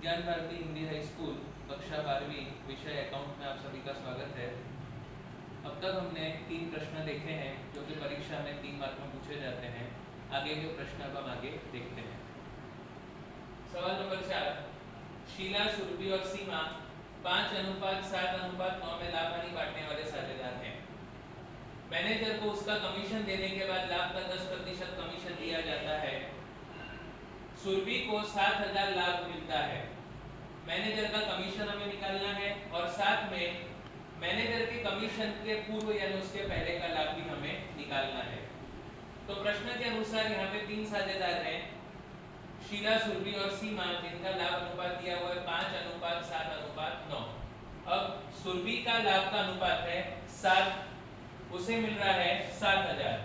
ज्ञान Bharti Hindi high school कक्षा 12वीं विषय अकाउंट में आप सभी का स्वागत है। अब तक हमने 3 प्रश्न देखे हैं जो कि परीक्षा में 3 मार्क में पूछे जाते हैं। आगे के प्रश्न अब हम आगे देखते हैं। सवाल नंबर 4, शीला, सुरभि और सीमा 5:7:9 में लाभ हानि बांटने वाले साझेदार हैं। मैनेजर को उसका कमीशन देने के बाद लाभ का 10% कमीशन दिया जाता है। सुरभि को 7,000 लाभ मिलता है। मैनेजर का कमीशन हमें निकालना है और साथ में मैनेजर के कमीशन के पूर्व यानी उसके पहले का लाभ भी हमें निकालना है। तो प्रश्न के अनुसार यहाँ पे 3 साझेदार हैं, शीला, सुरभि और सीमा, जिनका लाभ अनुपात दिया हुआ है 5:7:9। अब सुरभि का लाभ का अनुपात है 7, उसे मिल रहा है 7,000।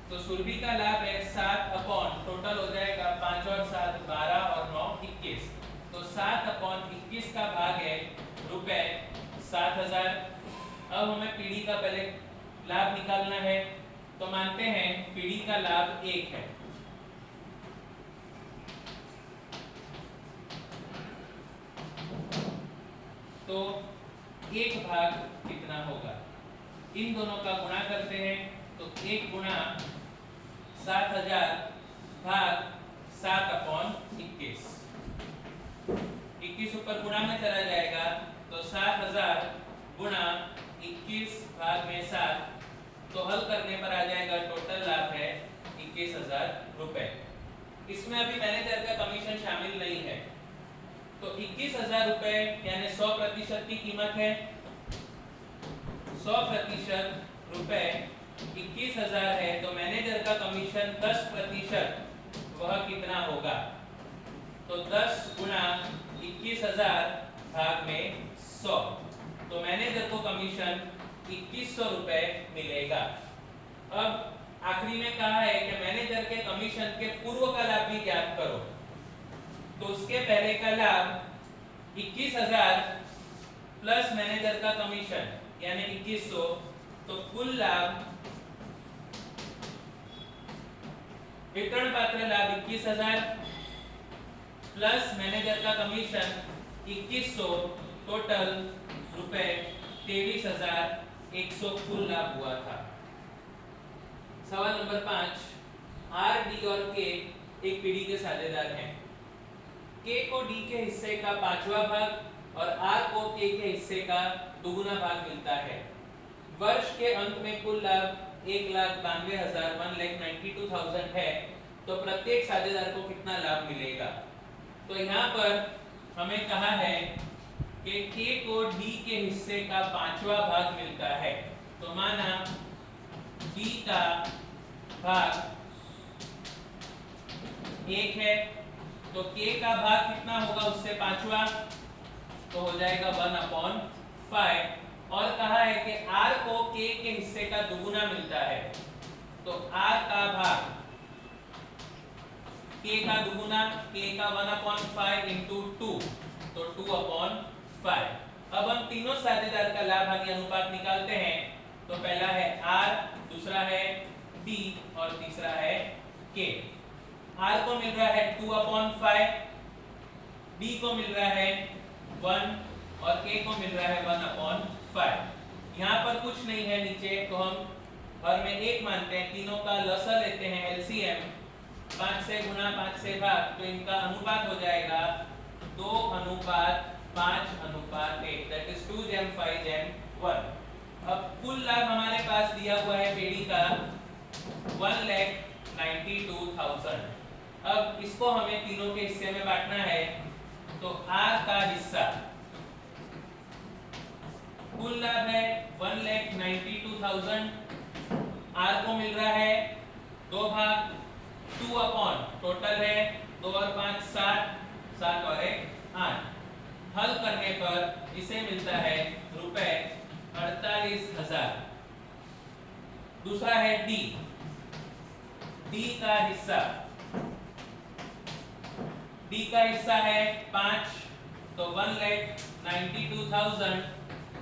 तो सुरभि का लाभ है 7 अपॉन टोटल हो जाएगा 5 और 7 12 और 9 21। तो 7 अपॉन 21 का भाग है रुपए 7,000। अब हमें पीढ़ी का पहले लाभ निकालना है, तो मानते हैं पीढ़ी का लाभ 1 है। तो 1 भाग कितना होगा, इन दोनों का गुणा करते हैं। तो 1 गुणा 7,000 भाग 7 अपॉन 21। 21 ऊपर गुणा में चला जाएगा, तो 7,000 गुणा 21 भाग में 7। तो हल करने पर आ जाएगा टोटल लाभ है 21,000 रुपए। इसमें अभी मैनेजर का कमीशन शामिल नहीं है। तो 21,000 रुपए यानी 100% की कीमत है। 100% रुपए 21,000 है, तो मैनेजर का कमीशन 10%, वह कितना होगा? तो 10 गुणा 21,000 भाग में 100। तो मैनेजर को कमीशन 2100 रुपए मिलेगा। अब आखिरी में कहा है कि मैनेजर के कमीशन के पूर्व का लाभ भी ज्ञात करो। तो उसके पहले का लाभ 21,000 प्लस मैनेजर का कमीशन यानी 2100। तो कुल लाभ, वितरण पात्र लाभ 21,000 प्लस मैनेजर का कमीशन 2100, टोटल रुपए 23,100 कुल लाभ हुआ था। सवाल नंबर 5, आर, डी और के एक पीढ़ी के साझेदार हैं। के को डी के हिस्से का 5वां भाग और आर को के हिस्से का दुगुना भाग मिलता है। वर्ष के अंत में कुल लाभ 1,92,000 1,92,000 है। तो प्रत्येक साझेदार को कितना लाभ मिलेगा? तो यहाँ पर हमें कहा है कि के को डी के हिस्से का 5वां भाग मिलता है। तो माना डी का भाग 1 है, तो के का भाग कितना होगा उससे 5वां? तो हो जाएगा 1/5। और कहा है कि आर को के हिस्से का दुगुना मिलता है। तो आर का भाग के का दुगुना, के का 1/5 इंटू 2, तो 2/5। अब हम तीनों साझेदार का लाभ हानि अनुपात निकालते हैं। तो पहला है आर, दूसरा है डी और तीसरा है के। आर को मिल रहा है 2/5, डी को मिल रहा है 1 और के को मिल रहा है 1/5। यहाँ पर कुछ नहीं है नीचे, तो हम हर में 1 मानते हैं। तीनों का लसा लेते हैं, एलसीएम 5 से गुणा 5 से भाग, तो इनका अनुपात हो जाएगा 2:5:1, दैट इज 2:5:1। अब कुल लाभ हमारे पास दिया हुआ है पीढ़ी का 1,92,000। अब इसको हमें तीनों के हिस्से में बांटना है। तो आर का हिस्सा, कुल लाभ है 1,92,000, आर को मिल रहा है 2 भाग 2 अपॉन टोटल है 2 और 5 7, 7 और 1 8। हल करने पर इसे मिलता है रुपए 48,000। दूसरा है डी, डी का हिस्सा, डी का हिस्सा है 5, तो 1,92,000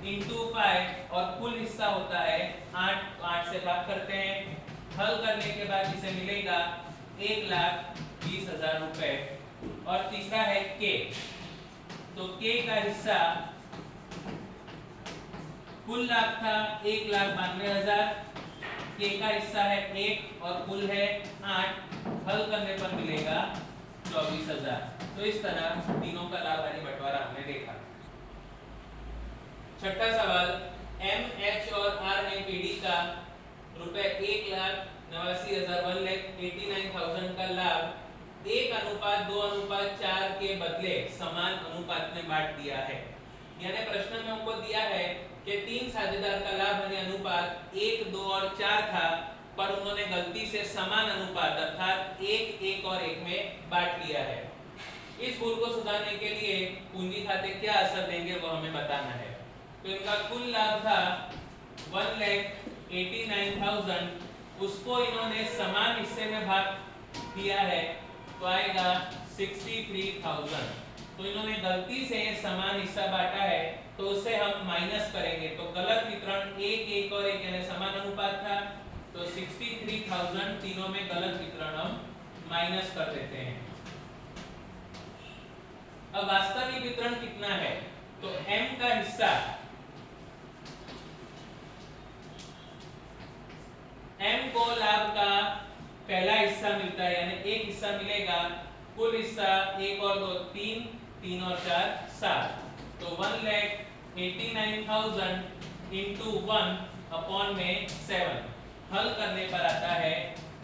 इंटू 5 और कुल हिस्सा होता है 8, तो 8 से भाग करते हैं। हल करने के बाद इसे मिलेगा 1,20,000 रुपए। और तीसरा है के, तो के का हिस्सा कुल लाभ था 1,92,000, के का हिस्सा है 1 और कुल है 8, हल करने पर मिलेगा 24,000। तो इस तरह तीनों का लाभ हानि बंटवारा हमने देखा। छठा सवाल, एम, एच और आर ने पीडी का रुपए 1,89,000 1,89,000 का लाभ 1:2:4 के बदले समान अनुपात में बांट दिया है। यानी प्रश्न में हमको दिया है कि 3 साझेदार का लाभ हानि अनुपात 1, 2 और 4 था, पर उन्होंने गलती से समान अनुपात अर्थात 1, 1 और 1 में बांट लिया है। इस भूल को सुधारने के लिए पूंजी खाते क्या असर देंगे वो हमें बताना है। तो इनका कुल लाभ था 1,89,000, उसको इन्होंने समान हिस्से में भाग दिया है तो आएगा 63,000। तो इन्होंने गलती से समान हिस्सा बांटा है तो उससे हम माइनस करेंगे, तो गलत वितरण 1, 1 और 1 यानी समान अनुपात था, तो 63,000 तीनों में गलत वितरण हम माइनस कर देते हैं। अब वास्तविक वितरण कितना है, तो m का हिस्सा, m को लाभ का पहला हिस्सा मिलता है यानी एक हिस्सा मिलेगा, कुल हिस्सा 1 और 2 3, 3 और 4 7, तो 1,89,000 into 1/7, हल करने पर आता है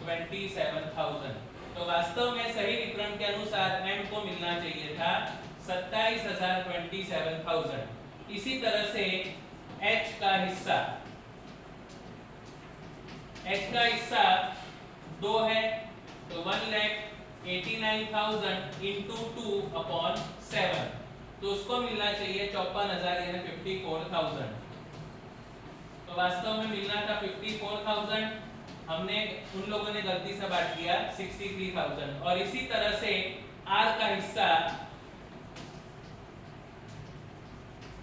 27,000। तो वास्तव में सही वितरण के अनुसार m को मिलना चाहिए था 27,000। इसी तरह से h का हिस्सा, h का हिस्सा 2 है, तो 1,89,000 into 2/7, तो उसको मिलना चाहिए 54,000 यानी 54,000। तो वास्तव में मिलना था 54,000, हमने उन लोगों ने गलती से बांट दिया 63,000। और इसी तरह से r का हिस्सा,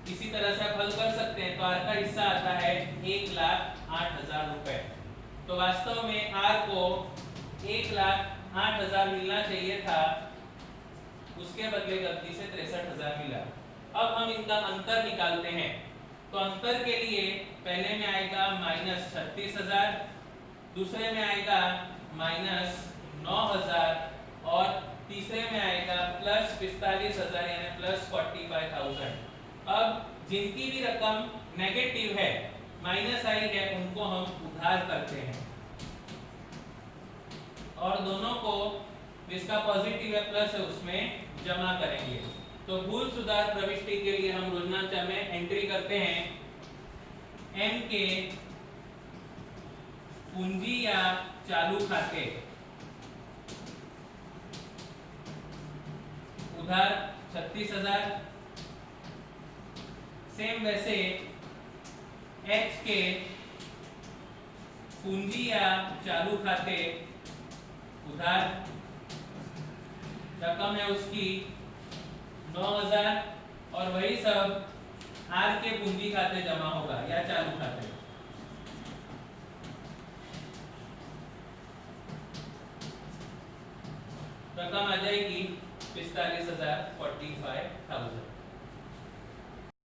इसी तरह से आप हल कर सकते हैं, तो r का हिस्सा आता है 1,08,000 रुपए। तो वास्तव में r को 1,08,000 मिलना चाहिए था, उसके बदले गलती से 63,000 मिला। अब हम इनका अंतर निकालते हैं, तो अंतर के लिए पहले में आएगा -36,000, दूसरे में आएगा -9,000 और तीसरे में आएगा +45,000 यानी +45,000। अब जिनकी भी रकम नेगेटिव है, माइनस आई है, उनको हम उधार करते हैं और दोनों को जिसका पॉजिटिव है प्लस है उसमें जमा करेंगे। तो भूल सुधार प्रविष्टि के लिए हम रोजनाचा में एंट्री करते हैं m के पूंजी या चालू खाते उधार 36,000, सेम वैसे h के पूंजी या चालू खाते उधार रकम है उसकी 9,000 और वही सब r के पूंजी खाते जमा होगा या चालू खाते। रकम आ जाएगी 45,000 45,000।